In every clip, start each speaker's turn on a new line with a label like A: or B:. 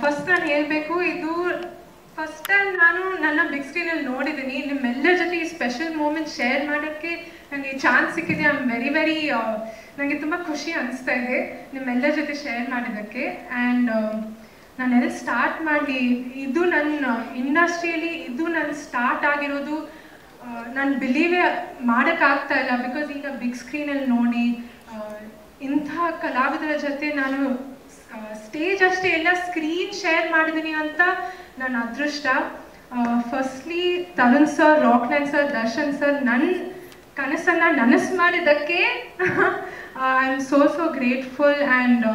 A: First ನಾನು ಹೇಳಬೇಕು, ಇದು ಫಸ್ಟ್ ಟೈಮ್ ನಾನು ನನ್ನ ಬಿಗ್ ಸ್ಕ್ರೀನಲ್ಲಿ ನೋಡಿದ್ದೀನಿ. ನಿಮ್ಮೆಲ್ಲರ ಜೊತೆ ಈ ಸ್ಪೆಷಲ್ ಮೂಮೆಂಟ್ ಶೇರ್ ಮಾಡೋಕ್ಕೆ ನನಗೆ ಚಾನ್ಸ್ ಸಿಕ್ಕಿದೆ. ಐ ಆಮ್ ವೆರಿ ನನಗೆ ತುಂಬ ಖುಷಿ ಅನಿಸ್ತಾ ಇದೆ ನಿಮ್ಮೆಲ್ಲರ ಜೊತೆ ಶೇರ್ ಮಾಡಿದ್ದಕ್ಕೆ. ಆ್ಯಂಡ್ ನಾನೆಲ್ಲ ಸ್ಟಾರ್ಟ್ ಮಾಡಲಿ, ಇದು ನನ್ನ ಇಂಡಸ್ಟ್ರಿಯಲ್ಲಿ ಇದು ನನ್ನ ಸ್ಟಾರ್ಟ್ ಆಗಿರೋದು ನಾನು ಬಿಲೀವೇ ಮಾಡೋಕ್ಕಾಗ್ತಾ ಇಲ್ಲ. ಬಿಕಾಸ್ ಈಗ ಬಿಗ್ ಸ್ಕ್ರೀನಲ್ಲಿ ನೋಡಿ ಇಂಥ ಕಲಾವಿದರ ಜೊತೆ ನಾನು ಸ್ಟೇಜ್ ಅಷ್ಟೇ ಎಲ್ಲ ಸ್ಕ್ರೀನ್ ಶೇರ್ ಮಾಡಿದ್ದೀನಿ ಅಂತ ನನ್ನ ಅದೃಷ್ಟ. Firstly Tarun sir, Rockline sir, Darshan sir ನನ್ನ ಕನಸನ್ನು ನನಸು ಮಾಡಿದ್ದಕ್ಕೆ I am so grateful. And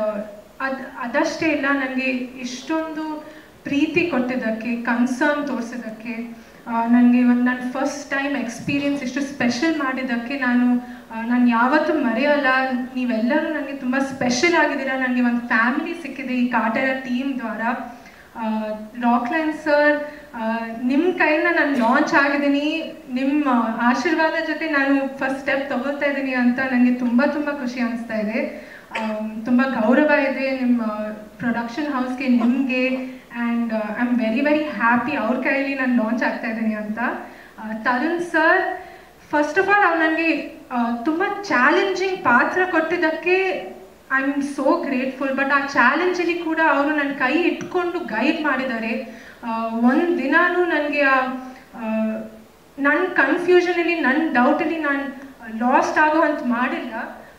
A: ಅದಷ್ಟೇ ಇಲ್ಲ, ನನಗೆ ಇಷ್ಟೊಂದು ಪ್ರೀತಿ ಕೊಟ್ಟಿದ್ದಕ್ಕೆ, ಕನ್ಸರ್ನ್ ತೋರಿಸಿದ್ದಕ್ಕೆ, ನನಗೆ ಒಂದು ನನ್ನ ಫಸ್ಟ್ ಟೈಮ್ ಎಕ್ಸ್ಪೀರಿಯನ್ಸ್ ಇಷ್ಟು ಸ್ಪೆಷಲ್ ಮಾಡಿದ್ದಕ್ಕೆ ನಾನು ಯಾವತ್ತೂ ಮರೆಯೋಲ್ಲ. ನೀವೆಲ್ಲರೂ ನನಗೆ ತುಂಬ ಸ್ಪೆಷಲ್ ಆಗಿದ್ದೀರಾ. ನನಗೆ ಒಂದು ಫ್ಯಾಮಿಲಿ ಸಿಕ್ಕಿದೆ ಈ ಕಾಟರ ಟೀಮ್ ದ್ವಾರ. ರಾಕ್ಲೈನ್ ಸರ್, ನಿಮ್ಮ ಕೈಯಿಂದ ನಾನು ಲಾಂಚ್ ಆಗಿದ್ದೀನಿ. ನಿಮ್ಮ ಆಶೀರ್ವಾದ ಜೊತೆ ನಾನು ಫಸ್ಟ್ ಸ್ಟೆಪ್ ತಗೊಳ್ತಾ ಇದ್ದೀನಿ ಅಂತ ನನಗೆ ತುಂಬ ಖುಷಿ ಅನಿಸ್ತಾ ಇದೆ. ತುಂಬ ಗೌರವ ಇದೆ ನಿಮ್ಮ ಪ್ರೊಡಕ್ಷನ್ ಹೌಸ್ಗೆ, ನಿಮಗೆ. And I am very happy ಅವ್ರ ಕೈಯಲ್ಲಿ ನಾನು ಲಾಂಚ್ ಆಗ್ತಾ ಇದ್ದೀನಿ ಅಂತ. Tarun sir, first of all ಅವ್ರು ನನಗೆ ತುಂಬ ಚಾಲೆಂಜಿಂಗ್ ಪಾತ್ರ ಕೊಟ್ಟಿದ್ದಕ್ಕೆ I am so grateful. But ಆ ಚಾಲೆಂಜಲ್ಲಿ ಕೂಡ ಅವರು ನನ್ನ ಕೈ ಇಟ್ಕೊಂಡು ಗೈಡ್ ಮಾಡಿದ್ದಾರೆ. ಒಂದು ದಿನಾನೂ ನನಗೆ ನನ್ನ ಕನ್ಫ್ಯೂಷನಲ್ಲಿ, ನನ್ನ ಡೌಟಲ್ಲಿ ನಾನು ಲಾಸ್ಟ್ ಆಗೋ ಅಂತ ಮಾಡಿಲ್ಲ.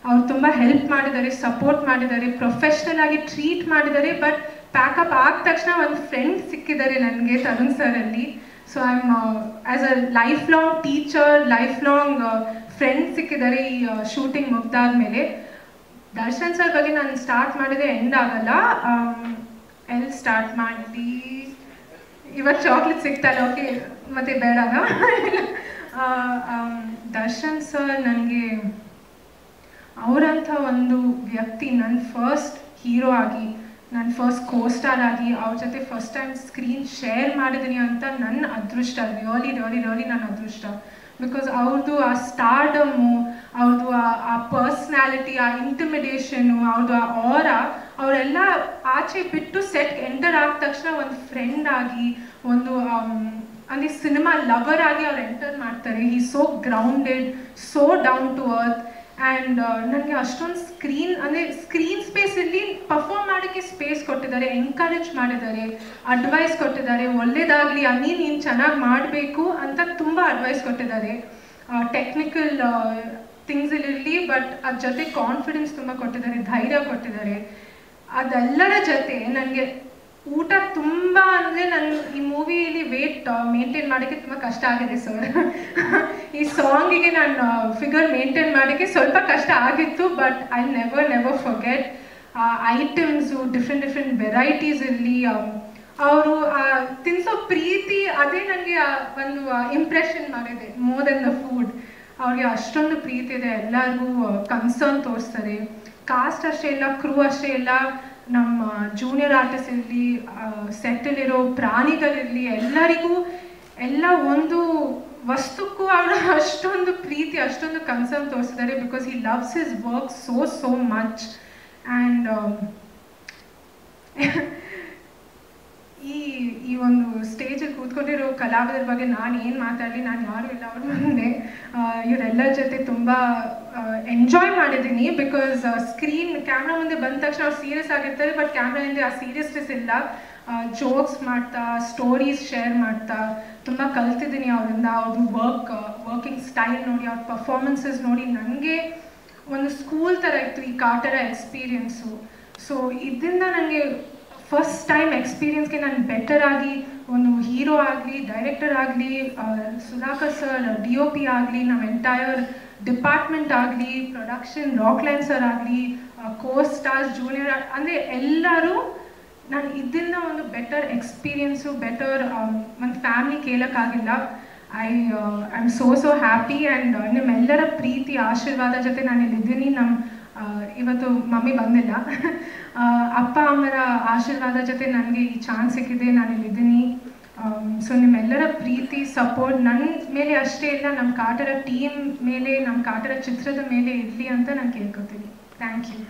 A: ಅವ್ರು ತುಂಬ ಹೆಲ್ಪ್ ಮಾಡಿದ್ದಾರೆ, ಸಪೋರ್ಟ್ ಮಾಡಿದ್ದಾರೆ, ಪ್ರೊಫೆಷ್ನಲ್ ಆಗಿ ಟ್ರೀಟ್ ಮಾಡಿದ್ದಾರೆ. ಬಟ್ ಪ್ಯಾಕಪ್ ಆದ ತಕ್ಷಣ ಒಂದು ಫ್ರೆಂಡ್ ಸಿಕ್ಕಿದ್ದಾರೆ ನನಗೆ ತರುಣ್ ಸರಲ್ಲಿ. So I am as a life long teacher, life long friend ಸಿಕ್ಕಿದ್ದಾರೆ ಈ ಶೂಟಿಂಗ್ ಮುಗ್ದಾದ್ಮೇಲೆ. ದರ್ಶನ್ ಸರ್ ಬಗ್ಗೆ ನಾನು ಸ್ಟಾರ್ಟ್ ಮಾಡಿದೆ ಎಂಡ್ ಆಗಲ್ಲ. ಎಲ್ಲಿ ಸ್ಟಾರ್ಟ್ ಮಾಡಲಿ, ಇವತ್ತು ಚಾಕ್ಲೇಟ್ ಸಿಗ್ತಲ್ಲ, ಓಕೆ ಮತ್ತೆ ಬೇಡನ. ದರ್ಶನ್ ಸರ್ ನನಗೆ ಅವರಂಥ ಒಂದು ವ್ಯಕ್ತಿ, ನನ್ನ ಫಸ್ಟ್ ಹೀರೋ ಆಗಿ, ನನ್ನ ಫಸ್ಟ್ ಕೋಸ್ಟಾರ್ ಆಗಿ ಅವ್ರ ಜೊತೆ ಫಸ್ಟ್ ಟೈಮ್ ಸ್ಕ್ರೀನ್ ಶೇರ್ ಮಾಡಿದ್ದೀನಿ ಅಂತ ನನ್ನ ಅದೃಷ್ಟ. ರಿಯಲಿ ನನ್ನ ಅದೃಷ್ಟ. ಬಿಕಾಸ್ ಅವ್ರದ್ದು ಆ ಸ್ಟಾರ್ಡಮ್ಮು, ಅವ್ರದ್ದು ಆ ಪರ್ಸ್ನಾಲಿಟಿ, ಆ ಇಂಟಿಮಿಡೇಷನು, ಅವ್ರದ್ದು ಆ ಆರಾ, ಅವರೆಲ್ಲ ಆಚೆ ಬಿಟ್ಟು ಸೆಟ್ ಎಂಟರ್ ಆದ ತಕ್ಷಣ ಒಂದು ಫ್ರೆಂಡ್ ಆಗಿ, ಒಂದು ಅಂದರೆ ಸಿನಿಮಾ ಲವರ್ ಆಗಿ ಅವ್ರು ಎಂಟರ್ ಮಾಡ್ತಾರೆ. He so grounded, so down to earth. And ನನಗೆ ಅಷ್ಟೊಂದು ಸ್ಕ್ರೀನ್ ಸ್ಪೇಸಲ್ಲಿ ಪರ್ಫಾರ್ಮ್ ಮಾಡೋಕ್ಕೆ ಸ್ಪೇಸ್ ಕೊಟ್ಟಿದ್ದಾರೆ, ಎಂಕರೇಜ್ ಮಾಡಿದ್ದಾರೆ, ಅಡ್ವೈಸ್ ಕೊಟ್ಟಿದ್ದಾರೆ. ಒಳ್ಳೇದಾಗಲಿ ನೀನು ಚೆನ್ನಾಗಿ ಮಾಡಬೇಕು ಅಂತ ತುಂಬ ಅಡ್ವೈಸ್ ಕೊಟ್ಟಿದ್ದಾರೆ. ಟೆಕ್ನಿಕಲ್ ಥಿಂಗ್ಸಲ್ಲಿರಲಿ, ಬಟ್ ಅದ್ರ ಜೊತೆ ಕಾನ್ಫಿಡೆನ್ಸ್ ತುಂಬ ಕೊಟ್ಟಿದ್ದಾರೆ, ಧೈರ್ಯ ಕೊಟ್ಟಿದ್ದಾರೆ. ಅದೆಲ್ಲರ ಜೊತೆ ನನಗೆ ಊಟ ತುಂಬ ಅಂದರೆ ಈ ಮೂವಿಯಲ್ಲಿ ವೇಟ್ ಮೇಂಟೈನ್ ಮಾಡೋಕ್ಕೆ ತುಂಬ ಕಷ್ಟ ಆಗಿದೆ ಸರ್. ಈ ಸಾಂಗಿಗೆ ನಾನು ಫಿಗರ್ ಮೇಂಟೈನ್ ಮಾಡೋಕ್ಕೆ ಸ್ವಲ್ಪ ಕಷ್ಟ ಆಗಿತ್ತು. But I never forget items, different varieties ಇರಲಿ, ಅವರು ತಿನ್ಸೋ ಪ್ರೀತಿ, ಅದೇ ನನಗೆ ಒಂದು ಇಂಪ್ರೆಷನ್ ಮಾಡಿದೆ ಮೋರ್ ದೆನ್ ದ ಫುಡ್. ಅವ್ರಿಗೆ ಅಷ್ಟೊಂದು ಪ್ರೀತಿ ಇದೆ, ಎಲ್ಲರಿಗೂ ಕನ್ಸರ್ನ್ ತೋರಿಸ್ತಾರೆ. ಕಾಸ್ಟ್ ಅಷ್ಟೇ ಇಲ್ಲ, ಕ್ರೂ ಅಷ್ಟೇ ಇಲ್ಲ, ನಮ್ಮ ಜೂನಿಯರ್ ಆರ್ಟಿಸ್ಟ್ ಇರಲಿ, ಸೆಟ್ಟಲ್ಲಿರೋ ಪ್ರಾಣಿಗಳಿರಲಿ, ಎಲ್ಲರಿಗೂ ಎಲ್ಲ ಒಂದು ವಸ್ತುಕ್ಕೂ ಅವರು ಅಷ್ಟೊಂದು ಪ್ರೀತಿ, ಅಷ್ಟೊಂದು ಕನ್ಸರ್ನ್ ತೋರಿಸಿದ್ದಾರೆ. Because he loves his work so much. And ಈ ಒಂದು ಸ್ಟೇಜಲ್ಲಿ ಕೂತ್ಕೊಂಡಿರೋ ಕಲಾವಿದರ ಬಗ್ಗೆ ನಾನು ಏನು ಮಾತಾಡಲಿ, ನಾನು ಯಾರೂ ಇಲ್ಲ ಅವ್ರ ಮುಂದೆ. ಇವರೆಲ್ಲರ ಜೊತೆ ತುಂಬ ಎಂಜಾಯ್ ಮಾಡಿದ್ದೀನಿ. ಬಿಕಾಸ್ ಕ್ಯಾಮ್ರಾ ಮುಂದೆ ಬಂದ ತಕ್ಷಣ ಅವ್ರು ಸೀರಿಯಸ್ ಆಗಿರ್ತಾರೆ, ಬಟ್ ಕ್ಯಾಮ್ರಾ ಹಿಂದೆ ಆ ಸೀರಿಯಸ್ನೆಸ್ ಇಲ್ಲ. ಜೋಕ್ಸ್ ಮಾಡ್ತಾ, ಸ್ಟೋರೀಸ್ ಶೇರ್ ಮಾಡ್ತಾ ತುಂಬ ಕಲ್ತಿದ್ದೀನಿ ಅವರಿಂದ. ಅವ್ರದ್ದು ವರ್ಕಿಂಗ್ ಸ್ಟೈಲ್ ನೋಡಿ, ಅವ್ರ ಪರ್ಫಾರ್ಮೆನ್ಸಸ್ ನೋಡಿ ನನಗೆ ಒಂದು ಸ್ಕೂಲ್ ಥರ ಇತ್ತು ಈ ಕಾಟರ ಎಕ್ಸ್ಪೀರಿಯನ್ಸು. ಸೊ ಇದರಿಂದ ನನಗೆ ಫಸ್ಟ್ ಟೈಮ್ ಎಕ್ಸ್ಪೀರಿಯನ್ಸ್ಗೆ ನಾನು ಬೆಟರ್ ಆಗಿ ಒಂದು ಹೀರೋ ಆಗಲಿ, ಡೈರೆಕ್ಟರ್ ಆಗಲಿ, ಸುಧಾಕರ್ ಸರ್ DOP ಆಗಲಿ, ನಮ್ಮ ಎಂಟೈರ್ ಡಿಪಾರ್ಟ್ಮೆಂಟ್ ಆಗಲಿ, ಪ್ರೊಡಕ್ಷನ್ ರಾಕ್ಲೈನ್ ಸರ್ ಆಗಲಿ, ಕೋ-ಸ್ಟಾರ್ಸ್, ಜೂನಿಯರ್ ಅಂದರೆ ಎಲ್ಲರೂ ನಾನು ಇದರಿಂದ ಒಂದು ಬೆಟರ್ ಎಕ್ಸ್ಪೀರಿಯನ್ಸು, ಬೆಟರ್ ಒಂದು ಫ್ಯಾಮಿಲಿ ಕೇಳೋಕ್ಕಾಗಿಲ್ಲ. I am so happy. And ನಿಮ್ಮೆಲ್ಲರ ಪ್ರೀತಿ ಆಶೀರ್ವಾದ ಜೊತೆ ನಾನು ಇಲ್ಲಿದ್ದೀನಿ. ಇವತ್ತು ಮಮ್ಮಿ ಬಂದಿಲ್ಲ, ಅಪ್ಪ ಅಮ್ಮರ ಆಶೀರ್ವಾದ ಜೊತೆ ನನಗೆ ಈ ಚಾನ್ಸ್ ಸಿಕ್ಕಿದೆ, ನಾನು ಇಲ್ಲಿದ್ದೀನಿ. ಸೊ ನಿಮ್ಮೆಲ್ಲರ ಪ್ರೀತಿ ಸಪೋರ್ಟ್ ನನ್ನ ಮೇಲೆ ಅಷ್ಟೇ ಇಲ್ಲ, ನಮ್ಮ ಕಾಟರ ಟೀಮ್ ಮೇಲೆ, ನಮ್ಮ ಕಾಟರ ಚಿತ್ರದ ಮೇಲೆ ಇರಲಿ ಅಂತ ನಾನು ಕೇಳ್ಕೊತೀನಿ. Thank you.